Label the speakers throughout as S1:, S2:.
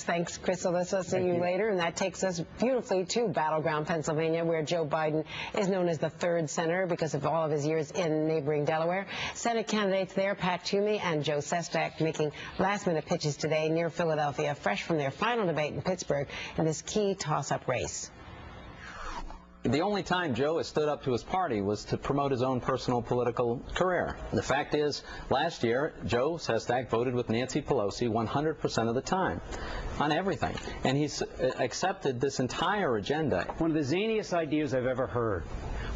S1: Thanks, Chris Alyssa. See you later. And that takes us beautifully to battleground Pennsylvania, where Joe Biden is known as the third senator because of all of his years in neighboring Delaware. Senate candidates there, Pat Toomey and Joe Sestak, making last-minute pitches today near Philadelphia, fresh from their final debate in Pittsburgh in this key toss-up race.
S2: The only time Joe has stood up to his party was to promote his own personal political career. The fact is, last year, Joe Sestak voted with Nancy Pelosi 100% of the time on everything. And he's accepted this entire agenda.
S3: One of the zaniest ideas I've ever heard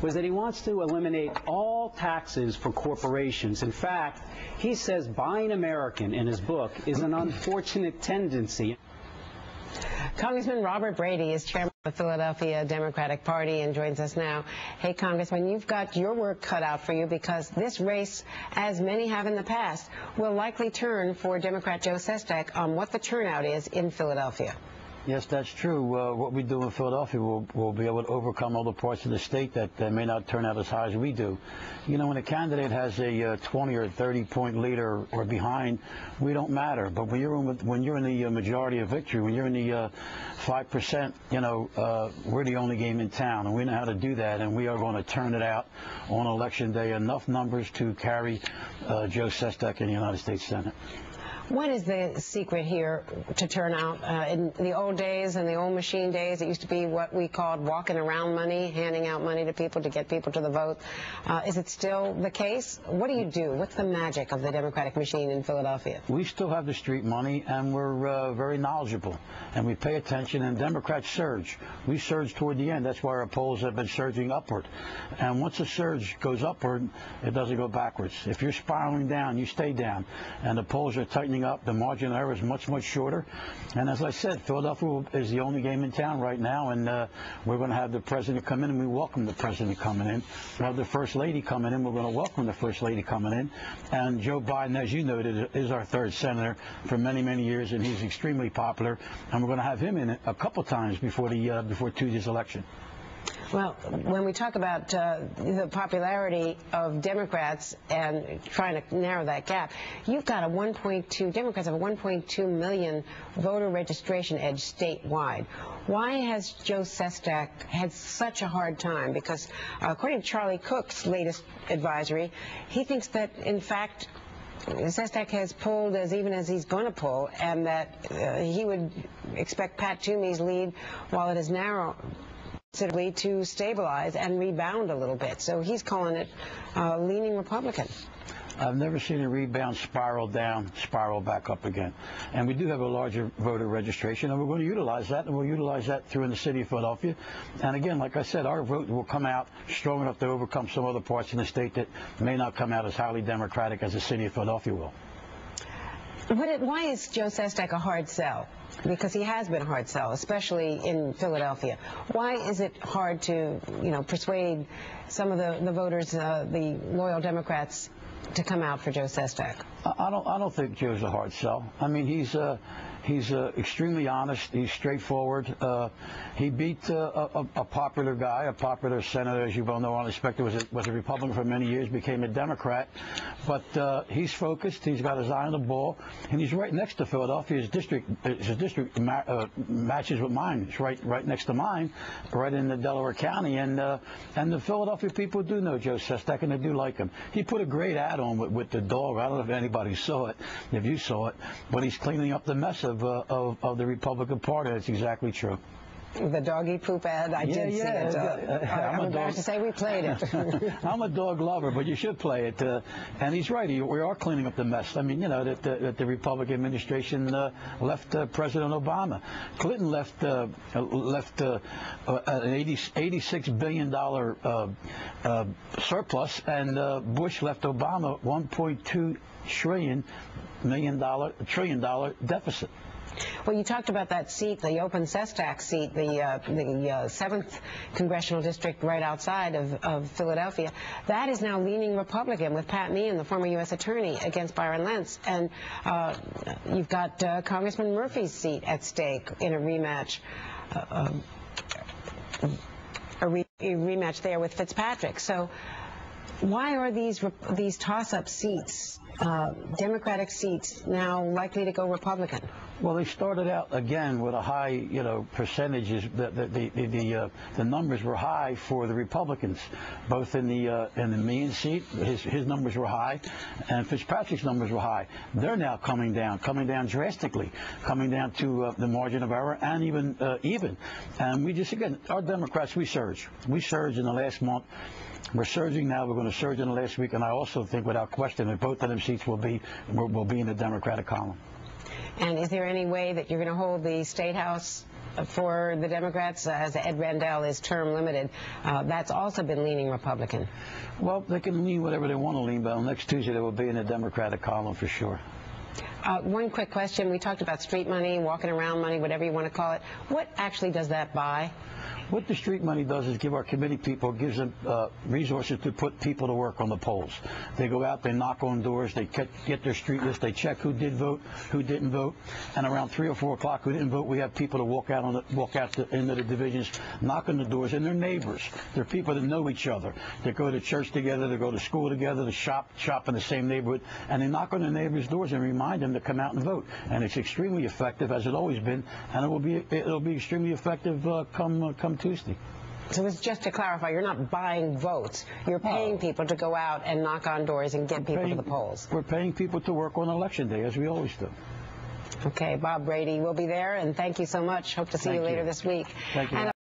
S3: was that he wants to eliminate all taxes for corporations. In fact, he says buying American in his book is an unfortunate tendency.
S1: Congressman Robert Brady is chairman of the Philadelphia Democratic Party and joins us now. Hey, Congressman, you've got your work cut out for you because this race, as many have in the past, will likely turn for Democrat Joe Sestak on what the turnout is in Philadelphia.
S4: Yes, that's true. What we do in Philadelphia, we'll be able to overcome all the parts of the state that may not turn out as high as we do. You know, when a candidate has a 20 or 30-point lead or behind, we don't matter. But when you're in the majority of victory, when you're in the 5%, you know, we're the only game in town, and we know how to do that. And we are going to turn it out on Election Day, enough numbers to carry Joe Sestak in the United States Senate.
S1: What is the secret here to turn out? In the old days and the old machine days, it used to be what we called walking around money, handing out money to people to get people to the vote. Is it still the case? What do you do? What's the magic of the Democratic machine in Philadelphia?
S4: We still have the street money, and we're very knowledgeable, and we pay attention, and Democrats surge. We surge toward the end. That's why our polls have been surging upward. And once a surge goes upward, it doesn't go backwards. If you're spiraling down, you stay down, and the polls are tightening up. The margin of error is much, much shorter. And as I said, Philadelphia is the only game in town right now, and we're going to have the president come in, and we welcome the president coming in. We'll have the first lady coming in. We're going to welcome the first lady coming in. And Joe Biden, as you noted, is our third senator for many, many years, and he's extremely popular. And we're going to have him in a couple times before Tuesday's election.
S1: Well, when we talk about the popularity of Democrats and trying to narrow that gap, you've got Democrats have a 1.2 million voter registration edge statewide. Why has Joe Sestak had such a hard time? Because according to Charlie Cook's latest advisory, he thinks that, in fact, Sestak has pulled as even as he's going to pull, and that he would expect Pat Toomey's lead, while it is narrow, to stabilize and rebound a little bit. So he's calling it leaning Republican.
S4: I've never seen a rebound spiral down, spiral back up again. And we do have a larger voter registration, and we're going to utilize that, and we'll utilize that through in the city of Philadelphia. And again, like I said, our vote will come out strong enough to overcome some other parts in the state that may not come out as highly Democratic as the city of Philadelphia will.
S1: Why is Joe Sestak a hard sell? Because he has been a hard sell, especially in Philadelphia. Why is it hard to, persuade some of the voters, the loyal Democrats, to come out for Joe Sestak?
S4: I don't think Joe's a hard sell. I mean, he's extremely honest. He's straightforward. He beat a popular guy, a popular senator, as you well know, unexpected, was a Republican for many years, became a Democrat. But he's focused. He's got his eye on the ball, and he's right next to Philadelphia. His district matches with mine. It's right next to mine, right in the Delaware County. And the Philadelphia people do know Joe Sestak, and they do like him. He put a great ad on with the dog. I don't know if anybody saw it, if you saw it, but he's cleaning up the mess of the Republican Party. That's exactly true.
S1: The doggy poop ad, I did see it. I'm embarrassed to say we played it.
S4: I'm a dog lover, but you should play it. And he's right. We are cleaning up the mess. I mean, that the Republican administration left President Obama. Clinton left an $86 billion surplus, and Bush left Obama $1.2 trillion deficit.
S1: Well, you talked about that seat, the open Sestak seat, the 7th congressional district right outside of Philadelphia. That is now leaning Republican with Pat Meehan, the former U.S. attorney, against Byron Lentz. And you've got Congressman Murphy's seat at stake in a rematch. A rematch there with Fitzpatrick. So why are these toss-up seats Democratic seats now likely to go Republican?
S4: Well, they started out again with a high, percentages. The numbers were high for the Republicans, both in the Meehan seat. His numbers were high, and Fitzpatrick's numbers were high. They're now coming down drastically, coming down to the margin of error, and even. And we just, again, our Democrats, we surged in the last month. We're surging now. We're going to surge in the last week, and I also think, without question, that both of them seats will be in the Democratic column.
S1: And is there any way that you're going to hold the State House for the Democrats, as Ed Rendell is term limited? That's also been leaning Republican.
S4: Well, they can lean whatever they want to lean, but next Tuesday they will be in the Democratic column for sure.
S1: One quick question. We talked about street money, walking around money, whatever you want to call it. What actually does that buy?
S4: What the street money does is give our committee people, gives them resources to put people to work on the polls. They go out, they knock on doors, they get their street list, they check who did vote, who didn't vote, and around 3 or 4 o'clock who didn't vote, we have people to walk out into the divisions, knock on the doors, and they're neighbors. They're people that know each other. They go to church together, they go to school together, they shop in the same neighborhood, and they knock on their neighbors' doors and remind them to come out and vote. And it's extremely effective, as it's always been, and it'll be extremely effective come Tuesday.
S1: So this, just to clarify, you're not buying votes. You're paying people to go out and knock on doors and get people to the polls.
S4: We're paying people to work on Election Day, as we always do.
S1: Okay, Bob Brady will be there, and thank you so much. Hope to see you later this week.
S4: Thank you.